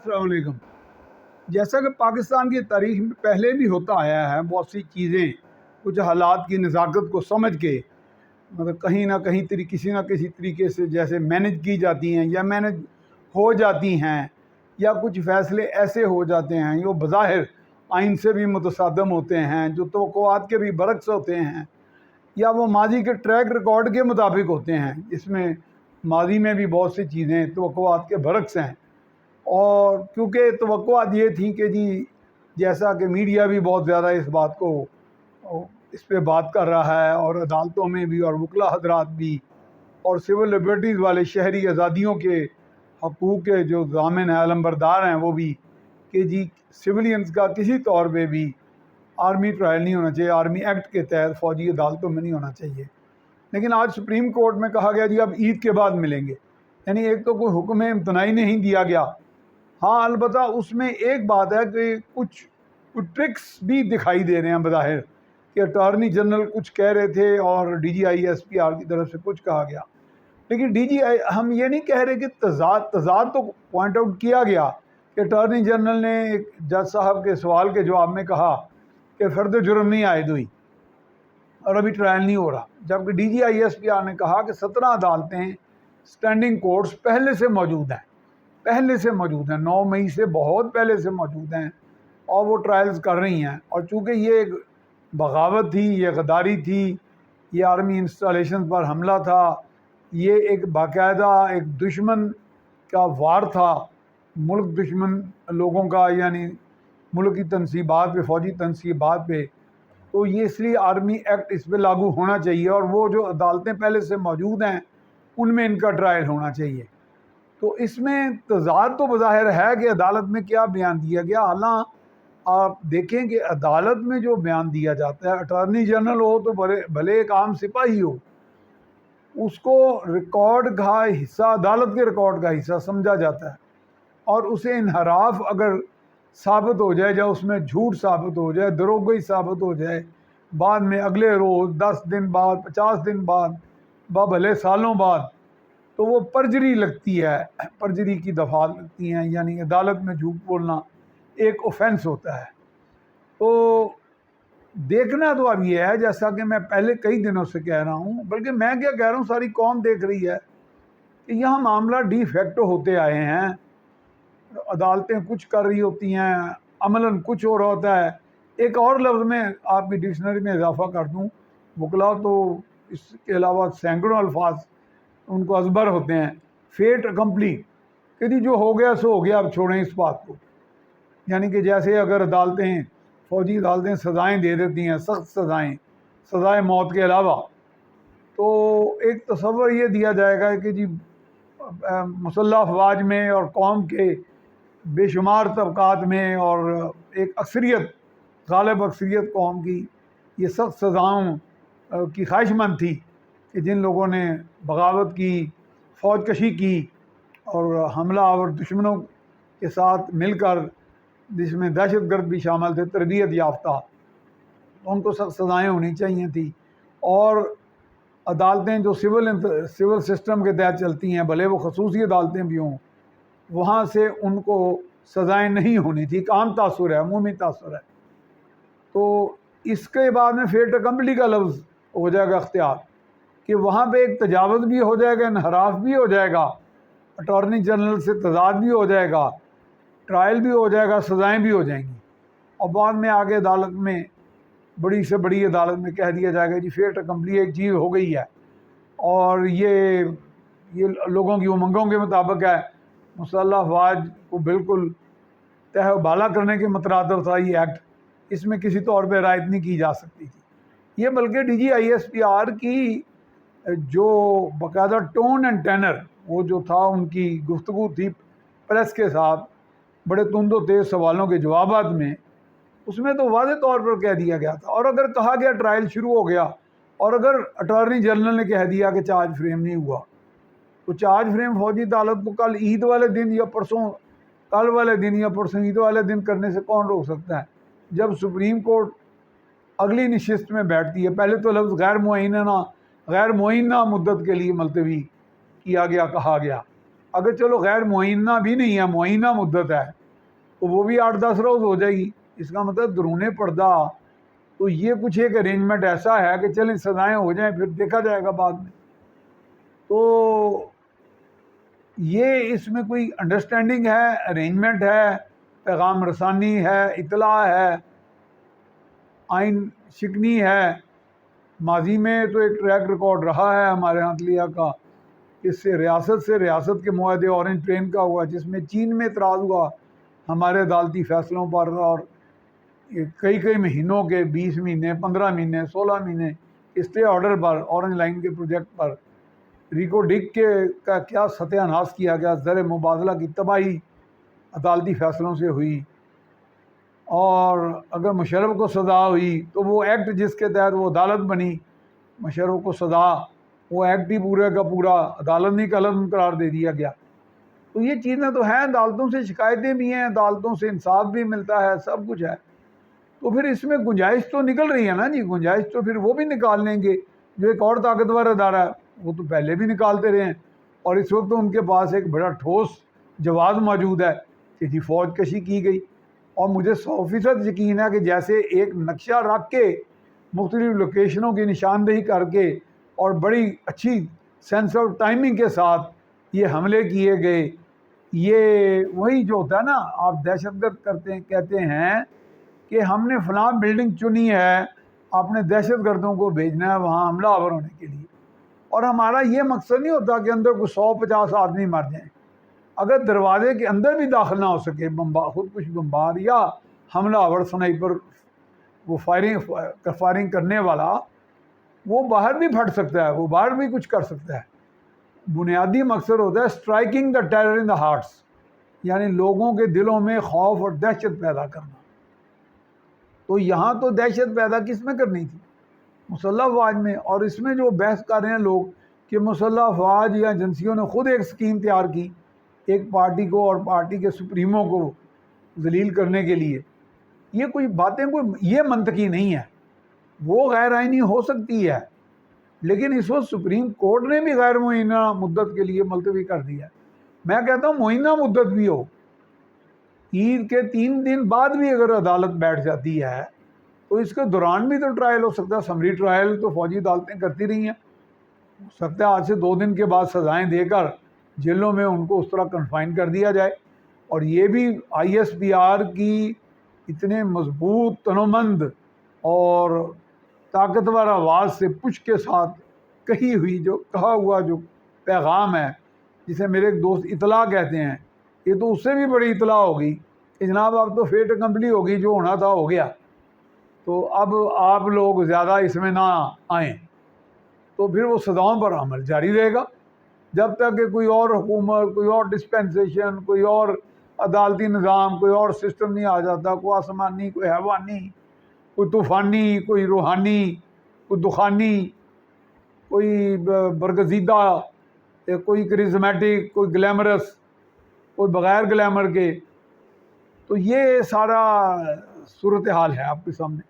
السلام علیکم۔ جیسا کہ پاکستان کی تاریخ میں پہلے بھی ہوتا آیا ہے، بہت سی چیزیں کچھ حالات کی نزاکت کو سمجھ کے مطلب کہیں نہ کہیں کسی نہ کسی طریقے سے جیسے مینج کی جاتی ہیں یا مینج ہو جاتی ہیں، یا کچھ فیصلے ایسے ہو جاتے ہیں جو بظاہر آئین سے بھی متصادم ہوتے ہیں، جو توقعات کے بھی برعکس ہوتے ہیں، یا وہ ماضی کے ٹریک ریکارڈ کے مطابق ہوتے ہیں۔ اس میں ماضی میں بھی بہت سی چیزیں توقعات کے برعکس ہیں، اور کیونکہ توقعات یہ تھیں کہ جیسا کہ میڈیا بھی بہت زیادہ اس بات کو اس پہ بات کر رہا ہے، اور عدالتوں میں بھی، اور وکلاء حضرات بھی، اور سول لبرٹیز والے شہری آزادیوں کے حقوق کے جو ضامن ہیں، علمبردار ہیں، وہ بھی کہ سولینز کا کسی طور پہ بھی آرمی ٹرائل نہیں ہونا چاہیے، آرمی ایکٹ کے تحت فوجی عدالتوں میں نہیں ہونا چاہیے۔ لیکن آج سپریم کورٹ میں کہا گیا اب عید کے بعد ملیں گے، یعنی ایک تو کوئی حکم امتناعی نہیں دیا گیا۔ ہاں البتہ اس میں ایک بات ہے کہ کچھ ٹرکس بھی دکھائی دے رہے ہیں بظاہر، کہ اٹارنی جنرل کچھ کہہ رہے تھے اور D G I S P R کی طرف سے کچھ کہا گیا، لیکن ہم یہ نہیں کہہ رہے کہ تضاد تو پوائنٹ آؤٹ کیا گیا کہ اٹارنی جنرل نے ایک جج صاحب کے سوال کے جواب میں کہا کہ فرد جرم نہیں عائد ہوئی اور ابھی ٹرائل نہیں ہو رہا، جبکہ D G I S P R نے کہا کہ 17 عدالتیں اسٹینڈنگ کورٹس پہلے سے موجود ہیں، 9 مئی سے بہت پہلے سے موجود ہیں، اور وہ ٹرائلز کر رہی ہیں۔ اور چونکہ یہ ایک بغاوت تھی، یہ غداری تھی، یہ آرمی انسٹالیشن پر حملہ تھا، یہ ایک باقاعدہ ایک دشمن کا وار تھا، ملک دشمن لوگوں کا، یعنی ملک کی تنصیبات پہ، فوجی تنصیبات پہ، تو یہ اس لیے آرمی ایکٹ اس پہ لاگو ہونا چاہیے، اور وہ جو عدالتیں پہلے سے موجود ہیں ان میں ان کا ٹرائل ہونا چاہیے۔ تو اس میں تضاد تو بظاہر ہے کہ عدالت میں کیا بیان دیا گیا۔ حالانکہ آپ دیکھیں کہ عدالت میں جو بیان دیا جاتا ہے، اٹارنی جنرل ہو تو بھلے ایک عام سپاہی ہو، اس کو ریکارڈ کا حصہ، عدالت کے ریکارڈ کا حصہ سمجھا جاتا ہے، اور اسے انحراف اگر ثابت ہو جائے، یا اس میں جھوٹ ثابت ہو جائے، دروغگوئی ثابت ہو جائے، بعد میں اگلے روز 10 دن بعد، 50 دن بعد، بھلے سالوں بعد، تو وہ پرجری لگتی ہے، پرجری کی دفعات لگتی ہیں، یعنی عدالت میں جھوٹ بولنا ایک اوفینس ہوتا ہے۔ تو دیکھنا تو اب یہ ہے، جیسا کہ میں پہلے کئی دنوں سے کہہ رہا ہوں، بلکہ میں کیا کہہ رہا ہوں، ساری قوم دیکھ رہی ہے کہ یہاں معاملہ ڈی فیکٹو ہوتے آئے ہیں، عدالتیں کچھ کر رہی ہوتی ہیں، عملاً کچھ اور ہوتا ہے۔ ایک اور لفظ میں آپ کی ڈکشنری میں اضافہ کر دوں، وکلاء تو اس کے علاوہ سینکڑوں الفاظ ان کو ازبر ہوتے ہیں، فیٹ اکمپلی، کہ جو ہو گیا سو ہو گیا، اب چھوڑیں اس بات کو۔ یعنی کہ جیسے اگر فوجی عدالتیں سزائیں دے دیتی ہیں، سخت سزائیں موت کے علاوہ، تو ایک تصور یہ دیا جائے گا کہ مسلح افواج میں اور قوم کے بے شمار طبقات میں، اور ایک اکثریت، غالب اکثریت قوم کی یہ سخت سزاؤں کی خواہش مند تھی، کہ جن لوگوں نے بغاوت کی، فوج کشی کی، اور حملہ آور دشمنوں کے ساتھ مل کر، جس میں دہشت گرد بھی شامل تھے، تربیت یافتہ، ان کو سخت سزائیں ہونی چاہیے تھی۔ اور عدالتیں جو سول سسٹم کے تحت چلتی ہیں، بھلے وہ خصوصی عدالتیں بھی ہوں، وہاں سے ان کو سزائیں نہیں ہونی تھی، ایک عام تاثر ہے، عمومی تاثر ہے۔ تو اس کے بعد میں فیٹ اکمپلی کا لفظ ہو جائے گا اختیار، کہ وہاں پہ ایک تجاوز بھی ہو جائے گا، انحراف بھی ہو جائے گا، اٹارنی جنرل سے تضاد بھی ہو جائے گا، ٹرائل بھی ہو جائے گا، سزائیں بھی ہو جائیں گی، اور بعد میں آگے عدالت میں، بڑی سے بڑی عدالت میں کہہ دیا جائے گا فیٹ اکمپلی ایک چیز ہو گئی ہے، اور یہ لوگوں کی امنگوں کے مطابق ہے، مسلح افواج کو بالکل تہہ و بالا کرنے کے مترادف تھا یہ ایکٹ، اس میں کسی طور پہ رعایت نہیں کی جا سکتی تھی۔ یہ بلکہ D G I S P R کی جو باقاعدہ ٹون اینڈ ٹینر، وہ جو تھا ان کی گفتگو تھی پریس کے ساتھ، بڑے تند و تیز سوالوں کے جوابات میں، اس میں تو واضح طور پر کہہ دیا گیا تھا۔ اور اگر کہا گیا ٹرائل شروع ہو گیا، اور اگر اٹارنی جنرل نے کہہ دیا کہ چارج فریم نہیں ہوا، تو چارج فریم فوجی عدالت کو کل عید والے دن یا پرسوں، کل والے دن یا پرسوں عید والے دن کرنے سے کون روک سکتا ہے؟ جب سپریم کورٹ اگلی نشست میں بیٹھتی ہے، پہلے تو لفظ غیر معینہ مدت کے لیے ملتوی کیا گیا، کہا گیا، اگر چلو غیر معینہ بھی نہیں ہے، معینہ مدت ہے، تو وہ بھی 8-10 روز ہو جائے گی۔ اس کا مطلب درون پردہ تو یہ کچھ ایک ارینجمنٹ ایسا ہے کہ چلیں سزائیں ہو جائیں پھر دیکھا جائے گا بعد میں۔ تو یہ اس میں کوئی انڈرسٹینڈنگ ہے، ارینجمنٹ ہے، پیغام رسانی ہے، اطلاع ہے، آئین شکنی ہے۔ ماضی میں تو ایک ٹریک ریکارڈ رہا ہے ہمارے ہاں عدلیہ کا، اس سے ریاست کے معاہدے اورنج ٹرین کا ہوا، جس میں چین میں اعتراض ہوا ہمارے عدالتی فیصلوں پر، اور کئی مہینوں کے 20 مہینے 15 مہینے 16 مہینے اسٹے آرڈر پر اورنج لائن کے پروجیکٹ پر ریکو ڈک کا کیا ستیہ ناش کیا گیا، زر مبادلہ کی تباہی عدالتی فیصلوں سے ہوئی۔ اور اگر مشرف کو سزا ہوئی تو وہ ایکٹ جس کے تحت وہ عدالت بنی، مشرف کو سزا، وہ ایکٹ ہی پورے کا پورا عدالت نہیں کا عدم قرار دے دیا گیا۔ تو یہ چیزیں تو ہیں، عدالتوں سے شکایتیں بھی ہیں، عدالتوں سے انصاف بھی ملتا ہے، سب کچھ ہے۔ تو پھر اس میں گنجائش تو نکل رہی ہے نا جی، گنجائش تو پھر وہ بھی نکال لیں گے جو ایک اور طاقتور ادارہ ہے، وہ تو پہلے بھی نکالتے رہے ہیں، اور اس وقت تو ان کے پاس ایک بڑا ٹھوس جواز موجود ہے کہ جی فوج کشی کی گئی۔ اور مجھے 100% یقین ہے کہ جیسے ایک نقشہ رکھ کے مختلف لوکیشنوں کی نشاندہی کر کے اور بڑی اچھی سینس آف ٹائمنگ کے ساتھ یہ حملے کیے گئے، یہ وہی جو ہوتا ہے نا، آپ دہشت گرد کہتے ہیں کہ ہم نے فلاں بلڈنگ چنی ہے، آپ نے دہشت گردوں کو بھیجنا ہے وہاں حملہ آور ہونے کے لیے، اور ہمارا یہ مقصد نہیں ہوتا کہ اندر کوئی 100-50 آدمی مر جائیں۔ اگر دروازے کے اندر بھی داخل نہ ہو سکے خودکش بمبار یا حملہ آور سنائپر وہ فائرنگ کرنے والا، وہ باہر بھی پھٹ سکتا ہے، وہ باہر بھی کچھ کر سکتا ہے۔ بنیادی مقصد ہوتا ہے striking the terror in the hearts, یعنی لوگوں کے دلوں میں خوف اور دہشت پیدا کرنا۔ تو یہاں تو دہشت پیدا کس میں کرنی تھی؟ مسلح افواج میں۔ اور اس میں جو بحث کر رہے ہیں لوگ کہ مسلح افواج یا ایجنسیوں نے خود ایک سکیم تیار کی ایک پارٹی کو اور پارٹی کے سپریموں کو ذلیل کرنے کے لیے، یہ کوئی باتیں یہ منطقی نہیں ہے۔ وہ غیر آئینی ہو سکتی ہے، لیکن اس وقت سپریم کورٹ نے بھی غیر معینہ مدت کے لیے ملتوی کر دیا۔ میں کہتا ہوں معینہ مدت بھی ہو، عید کے 3 دن بعد بھی اگر عدالت بیٹھ جاتی ہے تو اس کے دوران بھی تو ٹرائل ہو سکتا ہے۔ سمری ٹرائل تو فوجی عدالتیں کرتی رہی ہیں، ہو سکتا ہے آج سے 2 دن کے بعد سزائیں دے کر جیلوں میں ان کو اس طرح کنفائن کر دیا جائے۔ اور یہ بھی ISPR کی اتنے مضبوط تنومند اور طاقتور آواز سے پوچھ کے ساتھ کہا ہوا جو پیغام ہے، جسے میرے ایک دوست اطلاع کہتے ہیں، یہ تو اس سے بھی بڑی اطلاع ہوگی کہ جناب اب تو فیٹ اکمپلی ہوگی، جو ہونا تھا ہو گیا، تو اب آپ لوگ زیادہ اس میں نہ آئیں۔ تو پھر وہ سزاؤں پر عمل جاری رہے گا جب تک کہ کوئی اور حکومت، کوئی اور ڈسپینسیشن، کوئی اور عدالتی نظام، کوئی اور سسٹم نہیں آ جاتا، کوئی آسمانی، کوئی حیوانی، کوئی طوفانی، کوئی روحانی، کوئی دخانی، کوئی برگزیدہ، کوئی کرزمیٹک، کوئی گلیمرس، کوئی بغیر گلیمر کے۔ تو یہ سارا صورتحال ہے آپ کے سامنے۔